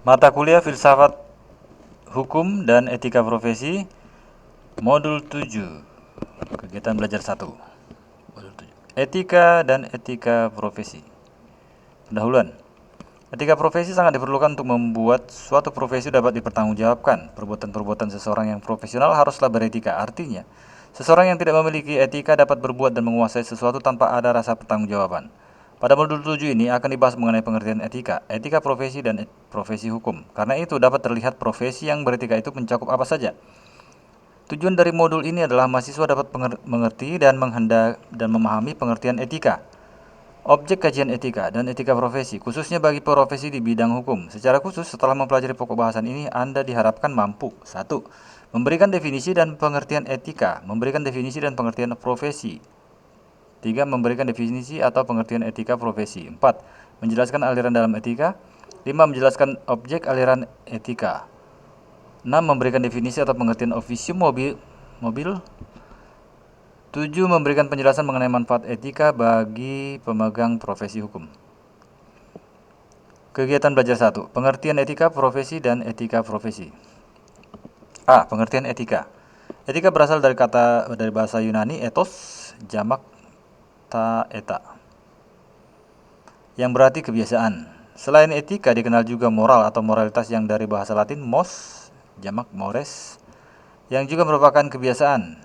Mata kuliah Filsafat Hukum dan Etika Profesi, Modul 7, Kegiatan Belajar 1. Modul 7. Etika dan Etika Profesi. Pendahuluan. Etika profesi sangat diperlukan untuk membuat suatu profesi dapat dipertanggungjawabkan. Perbuatan-perbuatan seseorang yang profesional haruslah beretika. Artinya, seseorang yang tidak memiliki etika dapat berbuat dan menguasai sesuatu tanpa ada rasa pertanggungjawaban. Pada modul 7 ini akan dibahas mengenai pengertian etika, etika profesi dan profesi hukum. Karena itu dapat terlihat profesi yang beretika itu mencakup apa saja. Tujuan dari modul ini adalah mahasiswa dapat mengerti dan memahami pengertian etika, objek kajian etika, dan etika profesi, khususnya bagi profesi di bidang hukum. Secara khusus, setelah mempelajari pokok bahasan ini, Anda diharapkan mampu 1. Memberikan definisi dan pengertian etika, memberikan definisi dan pengertian profesi. 3. Memberikan definisi atau pengertian etika profesi. 4. Menjelaskan aliran dalam etika. 5. Menjelaskan objek aliran etika. 6. Memberikan definisi atau pengertian officium mobil. 7. Memberikan penjelasan mengenai manfaat etika bagi pemegang profesi hukum. Kegiatan belajar 1. Pengertian etika profesi dan etika profesi. A. Pengertian etika. Etika berasal dari bahasa Yunani ethos, jamak ta eta, yang berarti kebiasaan. Selain etika dikenal juga moral atau moralitas yang dari bahasa Latin mos, jamak mores, yang juga merupakan kebiasaan.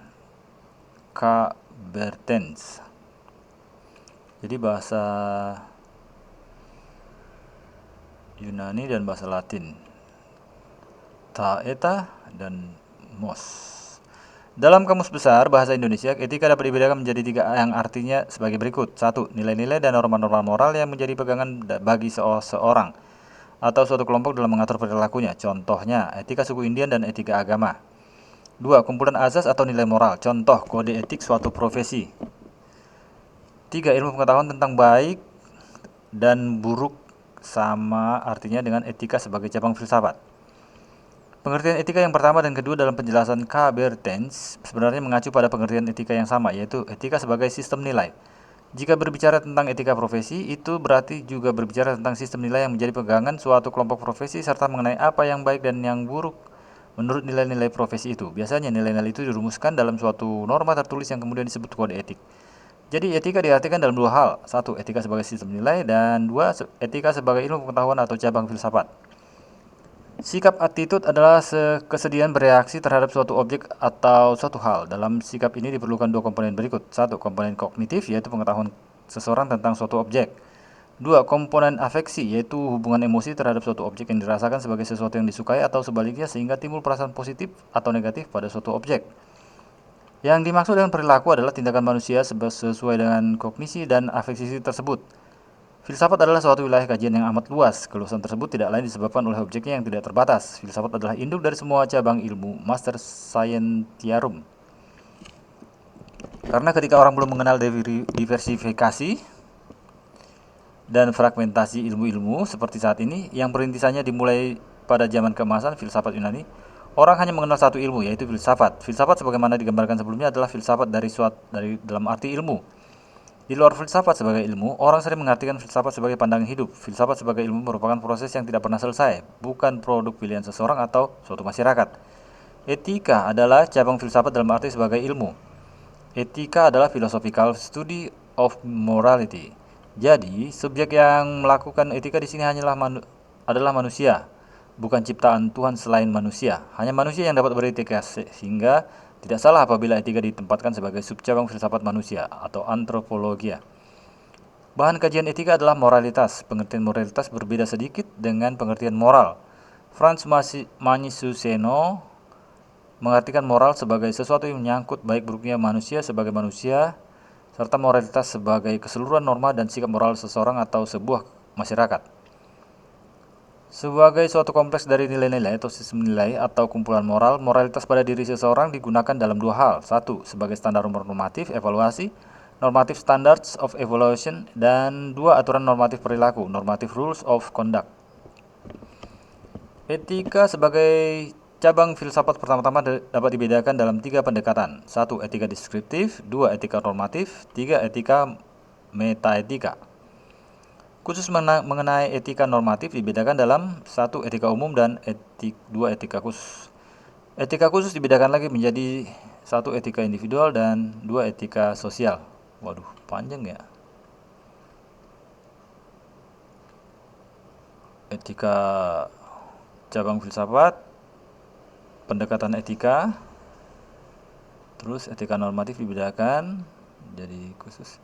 Kabertens. Jadi bahasa Yunani dan bahasa Latin. Ta eta dan mos. Dalam Kamus Besar Bahasa Indonesia, etika dapat dibedakan menjadi 3 yang artinya sebagai berikut. 1. Nilai-nilai dan norma-norma moral yang menjadi pegangan bagi seseorang atau suatu kelompok dalam mengatur perilakunya. Contohnya, etika suku Indian dan etika agama. 2. Kumpulan azas atau nilai moral. Contoh, kode etik suatu profesi. 3. Ilmu pengetahuan tentang baik dan buruk sama artinya dengan etika sebagai cabang filsafat. Pengertian etika yang pertama dan kedua dalam penjelasan Kabertens sebenarnya mengacu pada pengertian etika yang sama, yaitu etika sebagai sistem nilai. Jika berbicara tentang etika profesi, itu berarti juga berbicara tentang sistem nilai yang menjadi pegangan suatu kelompok profesi serta mengenai apa yang baik dan yang buruk menurut nilai-nilai profesi itu. Biasanya nilai-nilai itu dirumuskan dalam suatu norma tertulis yang kemudian disebut kode etik. Jadi etika diartikan dalam 2 hal. 1. Etika sebagai sistem nilai, dan 2. Etika sebagai ilmu pengetahuan atau cabang filsafat. Sikap attitude adalah kesediaan bereaksi terhadap suatu objek atau suatu hal. Dalam sikap ini diperlukan 2 komponen berikut. 1. Komponen kognitif, yaitu pengetahuan seseorang tentang suatu objek. 2. Komponen afeksi, yaitu hubungan emosi terhadap suatu objek yang dirasakan sebagai sesuatu yang disukai atau sebaliknya sehingga timbul perasaan positif atau negatif pada suatu objek. Yang dimaksud dengan perilaku adalah tindakan manusia sesuai dengan kognisi dan afeksi tersebut. Filsafat adalah suatu wilayah kajian yang amat luas. Keluasan tersebut tidak lain disebabkan oleh objeknya yang tidak terbatas. Filsafat adalah induk dari semua cabang ilmu Master Scientiarum. Karena ketika orang belum mengenal diversifikasi dan fragmentasi ilmu-ilmu seperti saat ini, yang perintisannya dimulai pada zaman keemasan filsafat Yunani, orang hanya mengenal satu ilmu, yaitu filsafat. Filsafat sebagaimana digambarkan sebelumnya adalah filsafat dari dalam arti ilmu. Di luar filsafat sebagai ilmu, orang sering mengartikan filsafat sebagai pandangan hidup. Filsafat sebagai ilmu merupakan proses yang tidak pernah selesai, bukan produk pilihan seseorang atau suatu masyarakat. Etika adalah cabang filsafat dalam arti sebagai ilmu. Etika adalah philosophical study of morality. Jadi, subjek yang melakukan etika di sini adalah manusia, bukan ciptaan Tuhan selain manusia. Hanya manusia yang dapat beretika, sehingga tidak salah apabila etika ditempatkan sebagai subcabang filsafat manusia atau antropologia. Bahan kajian etika adalah moralitas. Pengertian moralitas berbeda sedikit dengan pengertian moral. Franz Manisuceno mengartikan moral sebagai sesuatu yang menyangkut baik buruknya manusia sebagai manusia, serta moralitas sebagai keseluruhan norma dan sikap moral seseorang atau sebuah masyarakat. Sebagai suatu kompleks dari nilai-nilai atau sistem nilai atau kumpulan moral, moralitas pada diri seseorang digunakan dalam 2 hal. 1. Sebagai standar normatif evaluasi, normative standards of evaluation, dan 2. Aturan normatif perilaku, normative rules of conduct. Etika sebagai cabang filsafat pertama-tama dapat dibedakan dalam 3 pendekatan. 1. Etika deskriptif, 2. Etika normatif, 3. Etika metaetika. Khusus mengenai etika normatif dibedakan dalam 1. Etika umum dan 2. Etika khusus. Etika khusus dibedakan lagi menjadi 1. Etika individual dan 2. Etika sosial. Waduh, panjang ya. Etika cabang filsafat, pendekatan etika, terus etika normatif dibedakan jadi khusus.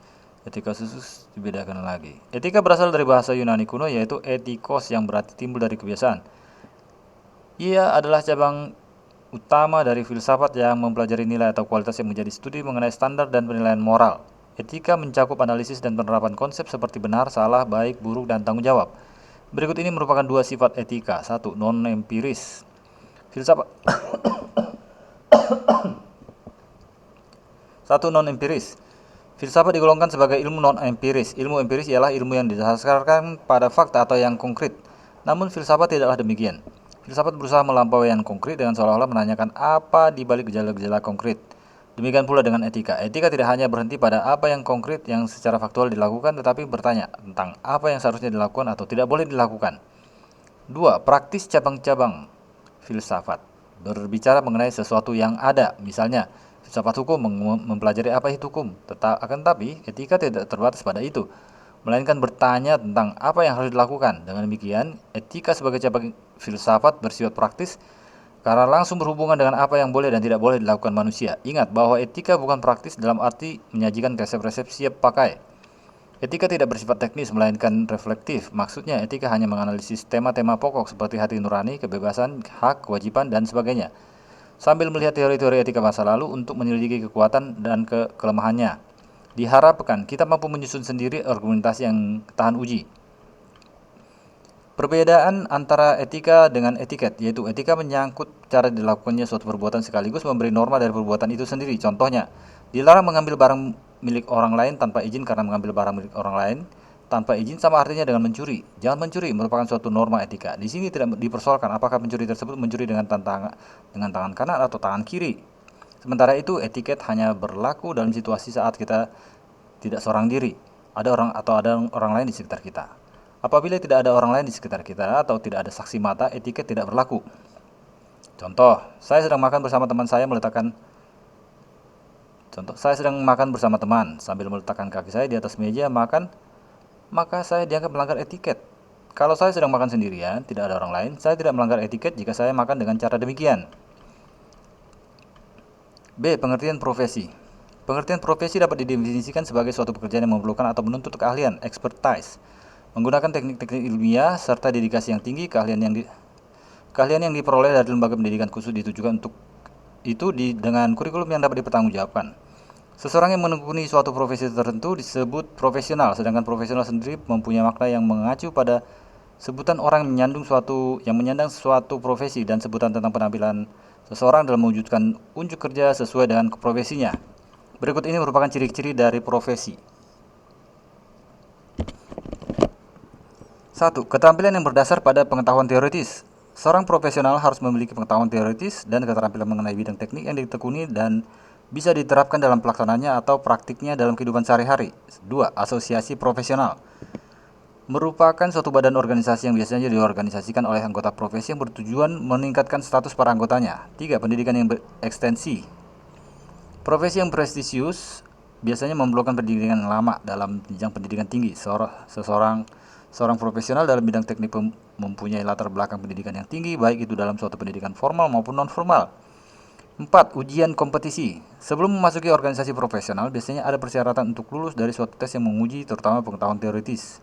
Etika khusus dibedakan lagi. Etika berasal dari bahasa Yunani kuno yaitu etikos yang berarti timbul dari kebiasaan. Ia adalah cabang utama dari filsafat yang mempelajari nilai atau kualitas yang menjadi studi mengenai standar dan penilaian moral. Etika mencakup analisis dan penerapan konsep seperti benar, salah, baik, buruk, dan tanggung jawab. Berikut ini merupakan 2 sifat etika. 1. Non-empiris. Filsafat 1. Non-empiris. Filsafat digolongkan sebagai ilmu non-empiris. Ilmu empiris ialah ilmu yang didasarkan pada fakta atau yang konkret. Namun filsafat tidaklah demikian. Filsafat berusaha melampaui yang konkret dengan seolah-olah menanyakan apa di balik gejala-gejala konkret. Demikian pula dengan etika. Etika tidak hanya berhenti pada apa yang konkret yang secara faktual dilakukan, tetapi bertanya tentang apa yang seharusnya dilakukan atau tidak boleh dilakukan. 2. Praktis cabang-cabang filsafat berbicara mengenai sesuatu yang ada. Misalnya, filsafat hukum mempelajari apa itu hukum. Akan tetapi, etika tidak terbatas pada itu, melainkan bertanya tentang apa yang harus dilakukan. Dengan demikian, etika sebagai cabang filsafat bersifat praktis karena langsung berhubungan dengan apa yang boleh dan tidak boleh dilakukan manusia. Ingat bahwa etika bukan praktis dalam arti menyajikan resep-resep siap pakai. Etika tidak bersifat teknis melainkan reflektif. Maksudnya, etika hanya menganalisis tema-tema pokok seperti hati nurani, kebebasan, hak, kewajiban, dan sebagainya, sambil melihat teori-teori etika masa lalu untuk menyelidiki kekuatan dan kelemahannya. Diharapkan kita mampu menyusun sendiri argumentasi yang tahan uji. Perbedaan antara etika dengan etiket, yaitu etika menyangkut cara dilakukannya suatu perbuatan sekaligus memberi norma dari perbuatan itu sendiri. Contohnya, dilarang mengambil barang milik orang lain tanpa izin karena mengambil barang milik orang lain tanpa izin sama artinya dengan mencuri. Jangan mencuri merupakan suatu norma etika. Di sini tidak dipersoalkan apakah pencuri tersebut mencuri dengan tangan kanan atau tangan kiri. Sementara itu, etiket hanya berlaku dalam situasi saat kita tidak seorang diri, ada orang lain di sekitar kita. Apabila tidak ada orang lain di sekitar kita atau tidak ada saksi mata, etiket tidak berlaku. Contoh, saya sedang makan bersama teman sambil meletakkan kaki saya di atas meja makan, maka saya dianggap melanggar etiket. Kalau saya sedang makan sendirian, tidak ada orang lain, saya tidak melanggar etiket jika saya makan dengan cara demikian. B. Pengertian profesi. Pengertian profesi dapat didefinisikan sebagai suatu pekerjaan yang memerlukan atau menuntut keahlian, expertise, menggunakan teknik-teknik ilmiah serta dedikasi yang tinggi. Keahlian yang diperoleh dari lembaga pendidikan khusus ditujukan untuk itu dengan kurikulum yang dapat dipertanggungjawabkan. Seseorang yang menekuni suatu profesi tertentu disebut profesional, sedangkan profesional sendiri mempunyai makna yang mengacu pada sebutan orang yang menyandang suatu profesi dan sebutan tentang penampilan seseorang dalam mewujudkan unjuk kerja sesuai dengan profesinya. Berikut ini merupakan ciri-ciri dari profesi. 1. Keterampilan yang berdasar pada pengetahuan teoritis. Seorang profesional harus memiliki pengetahuan teoritis dan keterampilan mengenai bidang teknik yang ditekuni dan bisa diterapkan dalam pelaksanaannya atau praktiknya dalam kehidupan sehari-hari. 2. Asosiasi profesional merupakan suatu badan organisasi yang biasanya diorganisasikan oleh anggota profesi yang bertujuan meningkatkan status para anggotanya. 3. Pendidikan yang berekstensi. Profesi yang prestisius biasanya memerlukan pendidikan yang lama dalam jenjang pendidikan tinggi. Seorang profesional dalam bidang teknik mempunyai latar belakang pendidikan yang tinggi, baik itu dalam suatu pendidikan formal maupun non-formal. 4. Ujian kompetisi. Sebelum memasuki organisasi profesional, biasanya ada persyaratan untuk lulus dari suatu tes yang menguji terutama pengetahuan teoritis.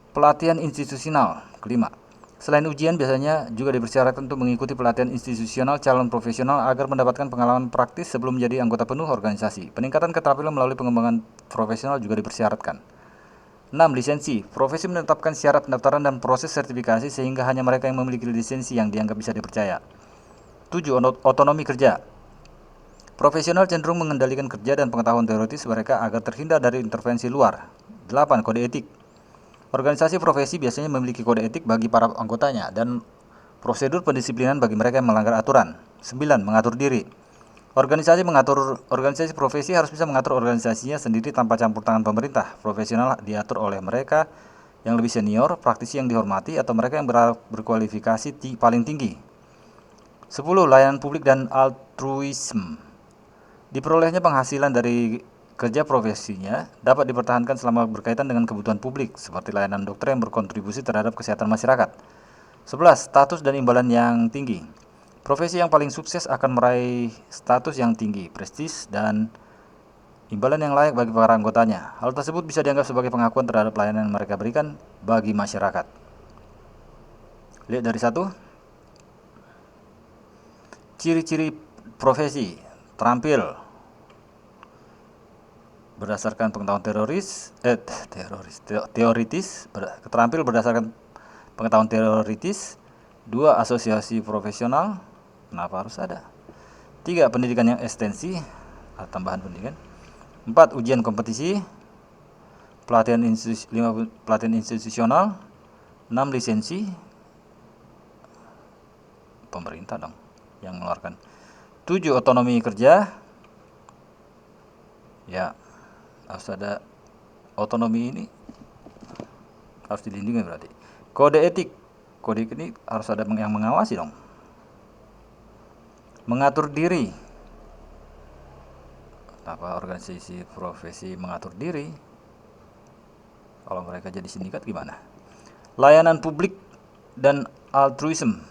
Pelatihan institusional. Kelima, selain ujian, biasanya juga dipersyaratkan untuk mengikuti pelatihan institusional calon profesional agar mendapatkan pengalaman praktis sebelum menjadi anggota penuh organisasi. Peningkatan keterampilan melalui pengembangan profesional juga dipersyaratkan. 6. Lisensi. Profesi menetapkan syarat pendaftaran dan proses sertifikasi sehingga hanya mereka yang memiliki lisensi yang dianggap bisa dipercaya. 7. Otonomi kerja. Profesional cenderung mengendalikan kerja dan pengetahuan teoritis mereka agar terhindar dari intervensi luar. 8. Kode etik. Organisasi profesi biasanya memiliki kode etik bagi para anggotanya dan prosedur pendisiplinan bagi mereka yang melanggar aturan. 9. Mengatur diri. Organisasi profesi harus bisa mengatur organisasinya sendiri tanpa campur tangan pemerintah. Profesional diatur oleh mereka yang lebih senior, praktisi yang dihormati, atau mereka yang berkualifikasi paling tinggi. 10. Layanan publik dan altruisme. Diperolehnya penghasilan dari kerja profesinya dapat dipertahankan selama berkaitan dengan kebutuhan publik, seperti layanan dokter yang berkontribusi terhadap kesehatan masyarakat. 11. Status dan imbalan yang tinggi. Profesi yang paling sukses akan meraih status yang tinggi, prestis, dan imbalan yang layak bagi para anggotanya. Hal tersebut bisa dianggap sebagai pengakuan terhadap pelayanan yang mereka berikan bagi masyarakat. Lihat dari 1. Ciri-ciri profesi. Terampil berdasarkan pengetahuan teoritis, terampil berdasarkan pengetahuan teoritis. 2. Asosiasi profesional. Kenapa harus ada? 3. Pendidikan yang ekstensi, tambahan pendidikan. 4. Ujian kompetisi. Pelatihan institusional. 6. Lisensi. Pemerintah dong yang mengeluarkan. 7. Otonomi kerja. Ya, harus ada otonomi ini, harus dilindungi berarti. Kode etik. Kode etik ini harus ada yang mengawasi dong. Mengatur diri. Apa organisasi profesi mengatur diri? Kalau mereka jadi sindikat gimana? Layanan publik dan altruisme.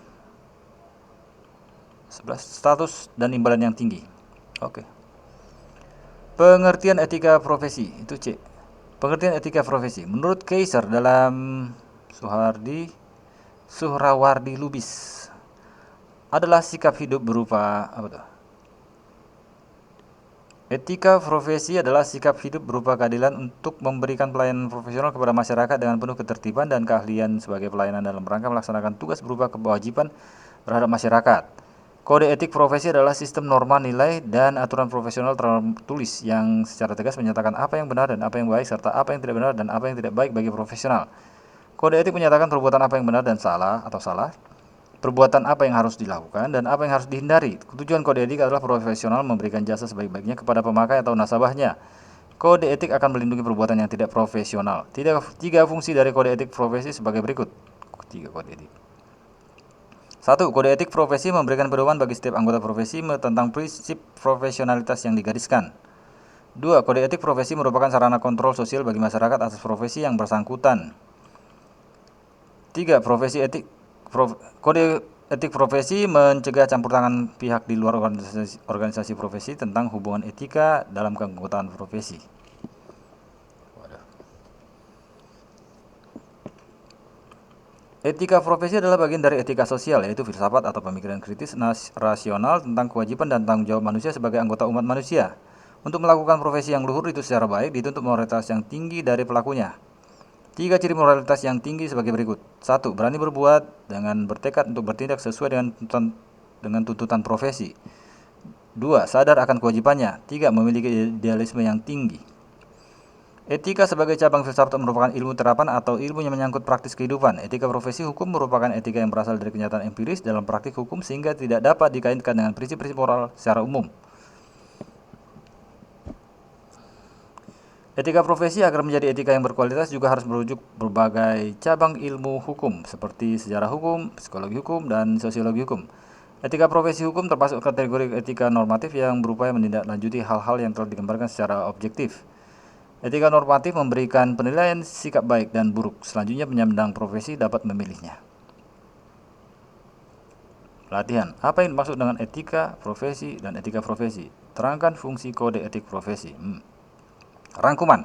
11. Status dan imbalan yang tinggi. Oke. Pengertian etika profesi, itu C. Pengertian etika profesi. Menurut Kaiser dalam Suhrawardi Lubis adalah sikap hidup berupa apa tuh? Etika profesi adalah sikap hidup berupa keadilan untuk memberikan pelayanan profesional kepada masyarakat dengan penuh ketertiban dan keahlian sebagai pelayanan dalam rangka melaksanakan tugas berupa kewajiban terhadap masyarakat. Kode etik profesi adalah sistem norma, nilai, dan aturan profesional tertulis yang secara tegas menyatakan apa yang benar dan apa yang baik, serta apa yang tidak benar dan apa yang tidak baik bagi profesional. Kode etik menyatakan perbuatan apa yang benar dan salah atau salah, perbuatan apa yang harus dilakukan, dan apa yang harus dihindari. Tujuan kode etik adalah profesional memberikan jasa sebaik-baiknya kepada pemakai atau nasabahnya. Kode etik akan melindungi perbuatan yang tidak profesional. Tiga fungsi dari kode etik profesi sebagai berikut. 3 kode etik. 1. Kode etik profesi memberikan pedoman bagi setiap anggota profesi tentang prinsip profesionalitas yang digariskan. 2. Kode etik profesi merupakan sarana kontrol sosial bagi masyarakat atas profesi yang bersangkutan. 3. Kode etik profesi mencegah campur tangan pihak di luar organisasi profesi tentang hubungan etika dalam keanggotaan profesi. Etika profesi adalah bagian dari etika sosial, yaitu filsafat atau pemikiran kritis rasional tentang kewajiban dan tanggung jawab manusia sebagai anggota umat manusia. Untuk melakukan profesi yang luhur itu secara baik dituntut moralitas yang tinggi dari pelakunya. 3 ciri moralitas yang tinggi sebagai berikut. 1. Berani berbuat dengan bertekad untuk bertindak sesuai dengan tuntutan profesi. 2. Sadar akan kewajibannya. 3. Memiliki idealisme yang tinggi. Etika sebagai cabang filsafat merupakan ilmu terapan atau ilmu yang menyangkut praktis kehidupan. Etika profesi hukum merupakan etika yang berasal dari kenyataan empiris dalam praktik hukum sehingga tidak dapat dikaitkan dengan prinsip-prinsip moral secara umum. Etika profesi agar menjadi etika yang berkualitas juga harus merujuk berbagai cabang ilmu hukum seperti sejarah hukum, psikologi hukum, dan sosiologi hukum. Etika profesi hukum termasuk kategori etika normatif yang berupaya menindaklanjuti hal-hal yang telah digambarkan secara objektif. Etika normatif memberikan penilaian sikap baik dan buruk. Selanjutnya penyandang profesi dapat memilihnya. Latihan. Apa yang dimaksud dengan etika profesi dan etika profesi? Terangkan fungsi kode etik profesi. Rangkuman.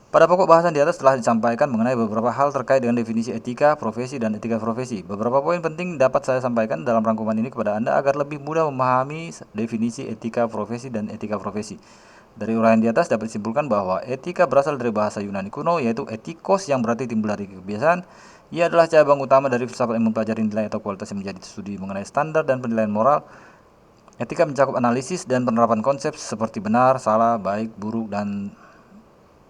Pada pokok bahasan di atas telah disampaikan mengenai beberapa hal terkait dengan definisi etika profesi dan etika profesi. Beberapa poin penting dapat saya sampaikan dalam rangkuman ini kepada Anda agar lebih mudah memahami definisi etika profesi dan etika profesi. Dari uraian di atas dapat disimpulkan bahwa etika berasal dari bahasa Yunani kuno, yaitu etikos yang berarti timbul dari kebiasaan. Ia adalah cabang utama dari filsafat yang mempelajari nilai atau kualitas yang menjadi studi mengenai standar dan penilaian moral. Etika mencakup analisis dan penerapan konsep seperti benar, salah, baik, buruk, dan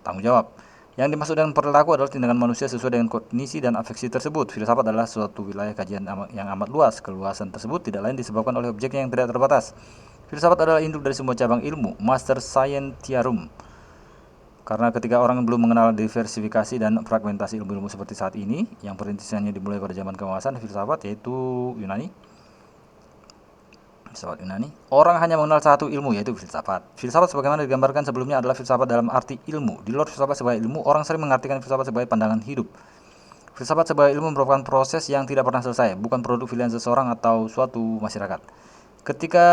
tanggung jawab. Yang dimaksud dengan perilaku adalah tindakan manusia sesuai dengan kognisi dan afeksi tersebut. Filsafat adalah suatu wilayah kajian yang amat luas. Keluasan tersebut tidak lain disebabkan oleh objeknya yang tidak terbatas. Filsafat adalah induk dari semua cabang ilmu, master scientiarum. Karena ketika orang belum mengenal diversifikasi dan fragmentasi ilmu-ilmu seperti saat ini, yang perintisannya dimulai pada zaman kemasan filsafat yaitu Yunani, filsafat Yunani, orang hanya mengenal satu ilmu yaitu filsafat. Filsafat sebagaimana digambarkan sebelumnya adalah filsafat dalam arti ilmu. Di luar filsafat sebagai ilmu, orang sering mengartikan filsafat sebagai pandangan hidup. Filsafat sebagai ilmu merupakan proses yang tidak pernah selesai, bukan produk pilihan seseorang atau suatu masyarakat. Ketika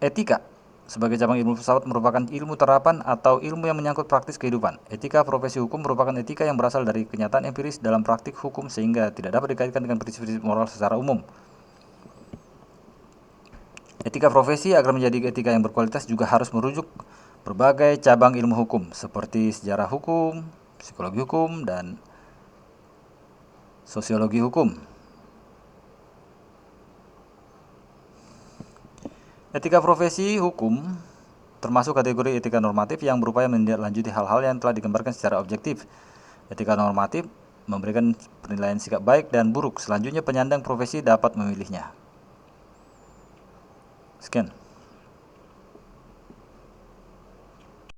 etika sebagai cabang ilmu filsafat merupakan ilmu terapan atau ilmu yang menyangkut praktis kehidupan. Etika profesi hukum merupakan etika yang berasal dari kenyataan empiris dalam praktik hukum sehingga tidak dapat dikaitkan dengan prinsip-prinsip moral secara umum. Etika profesi agar menjadi etika yang berkualitas juga harus merujuk berbagai cabang ilmu hukum seperti sejarah hukum, psikologi hukum, dan sosiologi hukum. Etika profesi hukum termasuk kategori etika normatif yang berupaya menindaklanjuti hal-hal yang telah digambarkan secara objektif. Etika normatif memberikan penilaian sikap baik dan buruk. Selanjutnya penyandang profesi dapat memilihnya. Sekian.